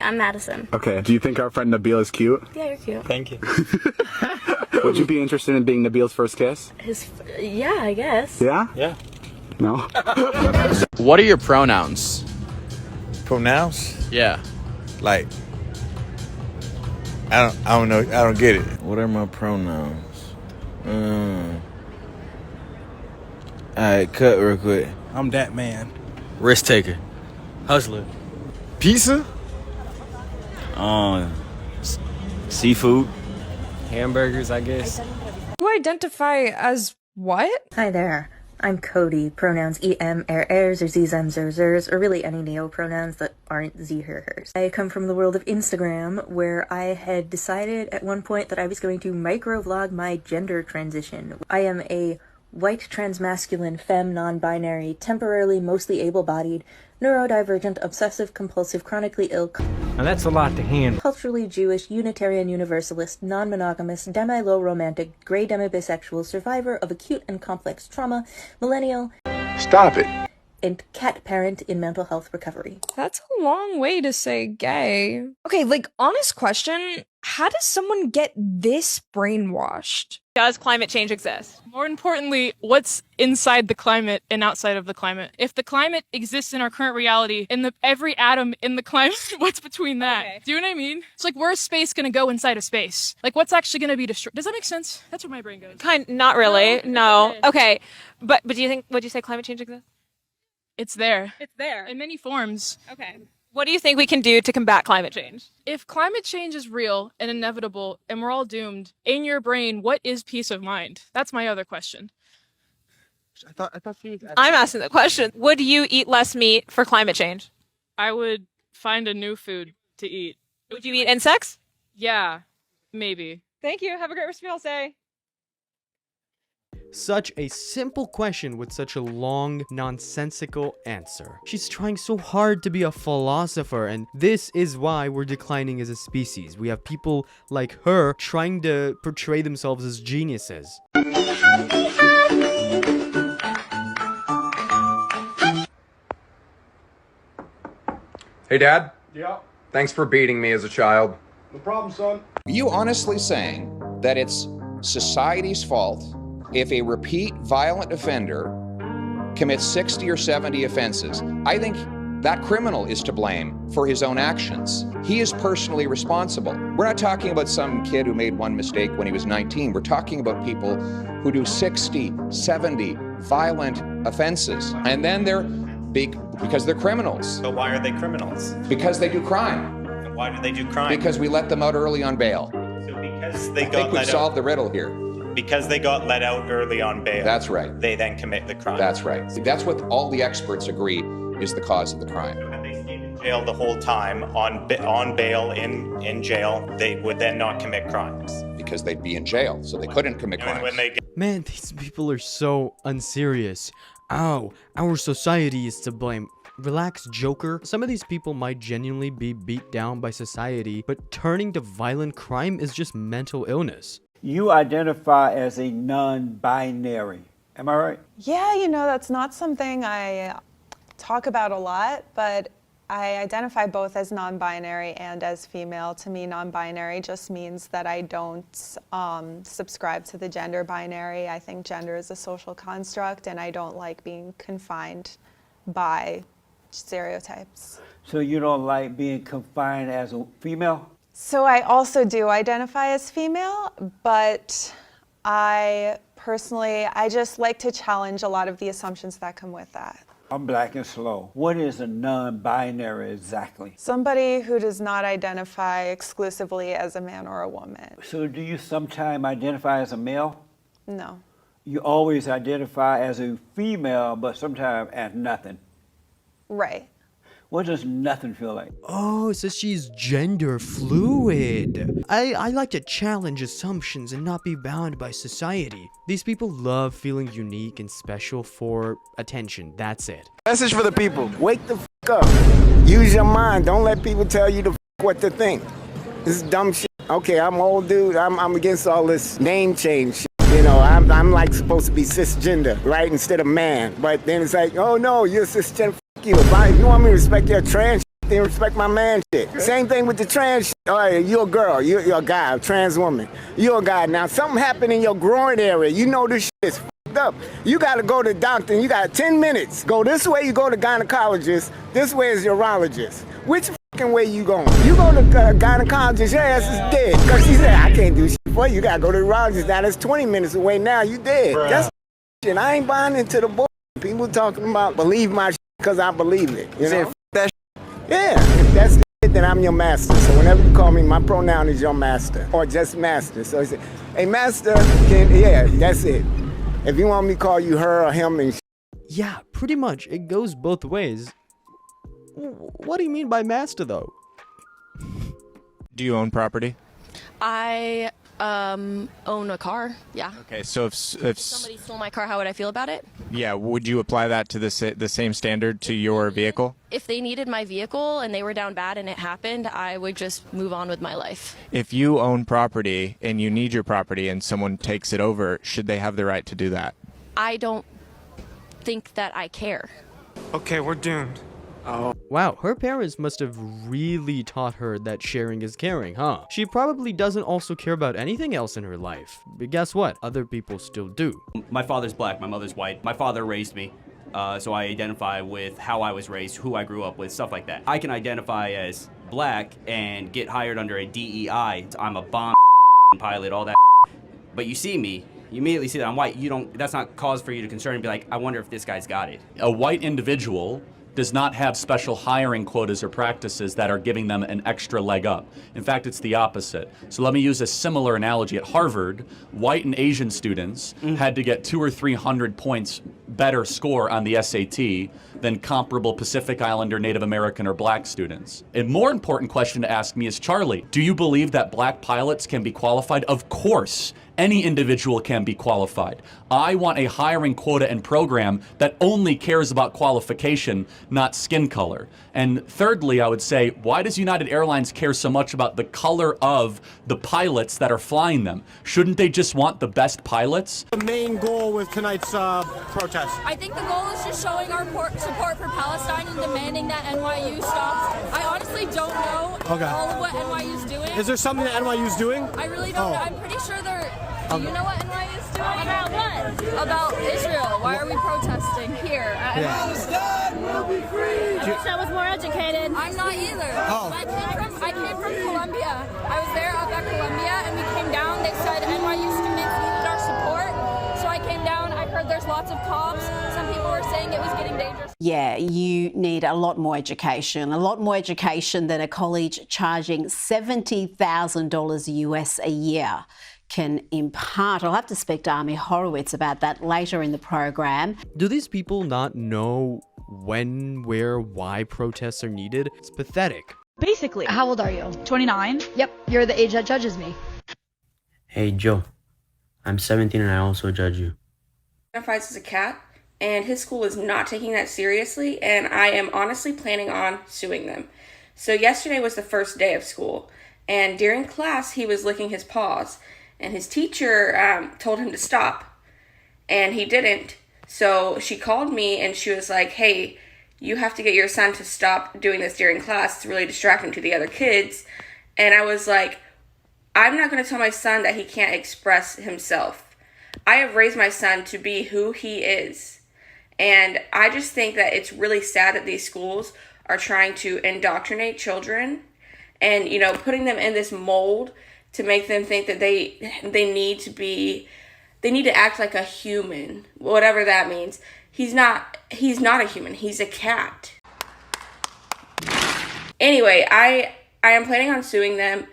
I'm Madison. Okay. Do you think our friend Nabil is cute? Yeah, you're cute. Thank you. Would you be interested in being Nabil's first kiss? Yeah, I guess. Yeah? Yeah. No? What are your pronouns? Pronouns? Yeah. Like, I don't know. I don't get it. What are my pronouns? Alright, cut real quick. I'm that man. Risk taker. Hustler. Pizza? Seafood. Hamburgers, I guess. You identify as what? Hi there. I'm Cody. Pronouns em, ers, or zem, zers, or really any neo-pronouns that aren't z, hers. I come from the world of Instagram, where I had decided at one point that I was going to microvlog my gender transition. I am a white transmasculine femme non-binary, temporarily mostly able-bodied, neurodivergent, obsessive-compulsive, chronically ill, Now that's a lot to handle. culturally Jewish, Unitarian Universalist, non-monogamous, demi-low romantic, gray demi-bisexual, survivor of acute and complex trauma, millennial, Stop it. and cat parent in mental health recovery. That's a long way to say gay. Okay, like, honest question, how does someone get this brainwashed? Does climate change exist? More importantly, what's inside the climate and outside of the climate? If the climate exists in our current reality, and every atom in the climate, what's between that? Okay. Do you know what I mean? It's like, where's space gonna go inside of space? Like, what's actually gonna be destroyed? Does that make sense? That's where my brain goes. Not really. No. Okay. Okay. But do you think, would you say climate change exists? It's there. It's there. In many forms. Okay. What do you think we can do to combat climate change? If climate change is real and inevitable, and we're all doomed, in your brain, what is peace of mind? That's my other question. I thought she was I'm asking the question. Would you eat less meat for climate change? I would find a new food to eat. Would you eat insects? Yeah, maybe. Thank you. Have a great rest of your day. Such a simple question with such a long, nonsensical answer. She's trying so hard to be a philosopher, and this is why we're declining as a species. We have people like her trying to portray themselves as geniuses. Hey, Dad. Yeah. Thanks for beating me as a child. No problem, son. Are you honestly saying that it's society's fault if a repeat violent offender commits 60 or 70 offenses? I think that criminal is to blame for his own actions. He is personally responsible. We're not talking about some kid who made one mistake when he was 19. We're talking about people who do 60, 70 violent offenses. And then they're because they're criminals. But why are they criminals? Because they do crime. And why do they do crime? Because we let them out early on bail. So because they I think we've solved the riddle here. Because they got let out early on bail. That's right. They then commit the crime. That's right. That's what all the experts agree is the cause of the crime. So had they stayed in jail the whole time on bail in jail, they would then not commit crimes. Because they'd be in jail, so they couldn't commit crimes. Man, these people are so unserious. Ow, our society is to blame. Relax, Joker. Some of these people might genuinely be beat down by society, but turning to violent crime is just mental illness. You identify as a non-binary. Am I right? Yeah, you know, that's not something I talk about a lot, but I identify both as non-binary and as female. To me, non-binary just means that I don't subscribe to the gender binary. I think gender is a social construct, and I don't like being confined by stereotypes. So you don't like being confined as a female? So I also do identify as female, but I just like to challenge a lot of the assumptions that come with that. I'm black and slow. What is a non-binary exactly? Somebody who does not identify exclusively as a man or a woman. So do you sometimes identify as a male? No. You always identify as a female, but sometimes as nothing. Right. What does nothing feel like? Oh, so she's gender fluid. I like to challenge assumptions and not be bound by society. These people love feeling unique and special for attention. That's it. Message for the people. Wake the f*** up. Use your mind. Don't let people tell you what to think. This is dumb shit. Okay, I'm old dude. I'm against all this name change shit. You know, I'm like supposed to be cisgender, right? Instead of man. But then it's like, oh no, you're cisgender. You. If you want me to respect your trans, they respect my man shit. Same thing with the trans shit. All right, you're a girl, you're a guy, a trans woman. You're a guy. Now, something happened in your groin area. You know this shit is f***ed up. You got to go to the doctor, and you got 10 minutes. Go this way, you go to gynecologist. This way is urologist. Which fucking way you going? You go to gynecologist, your ass is dead. Because she said, I can't do shit for you. You got to go to the urologist. Now, that's 20 minutes away now. You dead. Bruh. That's shit. I ain't buying into the bull. People talking about believe my shit because I believe it. You know? That yeah, if that's the shit, then I'm your master. So whenever you call me, my pronoun is your master. Or just master. So he said, hey, master, yeah, that's it. If you want me to call you her or him and yeah, pretty much. It goes both ways. What do you mean by master, though? Do you own property? I own a car. Yeah. Okay, so if somebody stole my car, how would I feel about it? Yeah, would you apply that to the same standard to your vehicle? If they needed my vehicle and they were down bad and it happened, I would just move on with my life. If you own property and you need your property and someone takes it over, should they have the right to do that? I don't think that I care. Okay, we're doomed. Oh. Wow, her parents must have really taught her that sharing is caring, huh? She probably doesn't also care about anything else in her life. But guess what? Other people still do. My father's black, my mother's white. My father raised me, so I identify with how I was raised, who I grew up with, stuff like that. I can identify as black and get hired under a DEI. I'm a bomb pilot, all that. But you see me, you immediately see that I'm white. That's not cause for you to concern and be like, I wonder if this guy's got it. A white individual does not have special hiring quotas or practices that are giving them an extra leg up. In fact, it's the opposite. So let me use a similar analogy. At Harvard, white and Asian students had to get 200 or 300 points better score on the SAT than comparable Pacific Islander, Native American, or black students. A more important question to ask me is, Charlie, do you believe that black pilots can be qualified? Of course. Any individual can be qualified. I want a hiring quota and program that only cares about qualification, not skin color. And thirdly, I would say, why does United Airlines care so much about the color of the pilots that are flying them? Shouldn't they just want the best pilots? The main goal with tonight's protest. I think the goal is just showing our support for Palestine and demanding that NYU stops. I honestly don't know all of what NYU's doing. Is there something that NYU's doing? I really don't know. I'm pretty sure they're... Do you know what NYU's doing? About what? About Israel. Why are we protesting here at Palestine will be free! I wish I was more educated. I'm not either. Oh. I came from Columbia. I was there up at Columbia and we came down. They said NYU students needed our support. So I came down. I heard there's lots of cops. Some people were saying it was getting dangerous. Yeah, you need a lot more education than a college charging $70,000 US a year can impart. I'll have to speak to Army Horowitz about that later in the program. Do these people not know when, where, why protests are needed? It's pathetic. Basically. How old are you? 29? Yep, you're the age that judges me. Hey Joe, I'm 17 and I also judge you. He identifies as a cat, and his school is not taking that seriously, and I am honestly planning on suing them. So yesterday was the first day of school, and during class he was licking his paws. And his teacher told him to stop, and he didn't. So she called me, and she was like, hey, you have to get your son to stop doing this during class. It's really distracting to the other kids. And I was like, I'm not going to tell my son that he can't express himself. I have raised my son to be who he is. And I just think that it's really sad that these schools are trying to indoctrinate children and, you know, putting them in this mold to make them think that they need to act like a human, whatever that means. He's not a human. He's a cat. Anyway, I am planning on suing them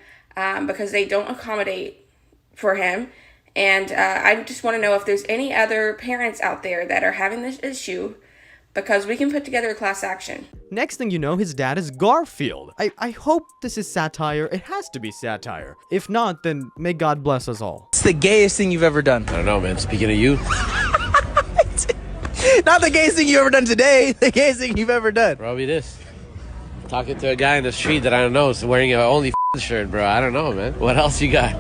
because they don't accommodate for him. And I just want to know if there's any other parents out there that are having this issue, because we can put together a class action. Next thing you know, his dad is Garfield. I hope this is satire. It has to be satire. If not, then may God bless us all. It's the gayest thing you've ever done. I don't know, man. Speaking of you. Not the gayest thing you've ever done today. The gayest thing you've ever done. Probably this. Talking to a guy in the street that I don't know is wearing a only shirt, bro. I don't know, man. What else you got?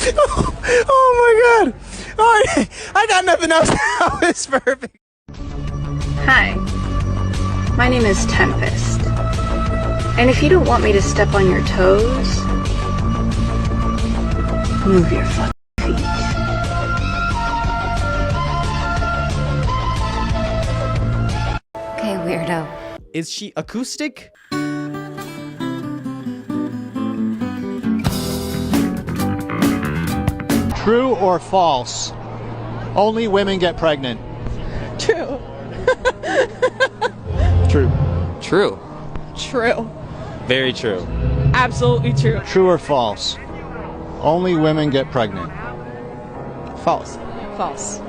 Oh my God. Oh, I got nothing else now. It's perfect. Hi. My name is Tempest. And if you don't want me to step on your toes, move your fucking feet. Okay, weirdo. Is she acoustic? True or false? Only women get pregnant. True. True. True. True. Very true. Absolutely true. True or false? Only women get pregnant. False. False.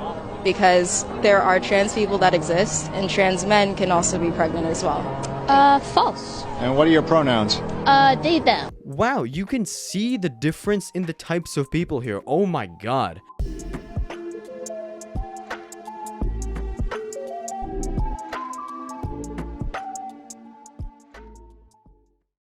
Because there are trans people that exist, and trans men can also be pregnant as well. False. And what are your pronouns? They, them. Wow, you can see the difference in the types of people here. Oh my god.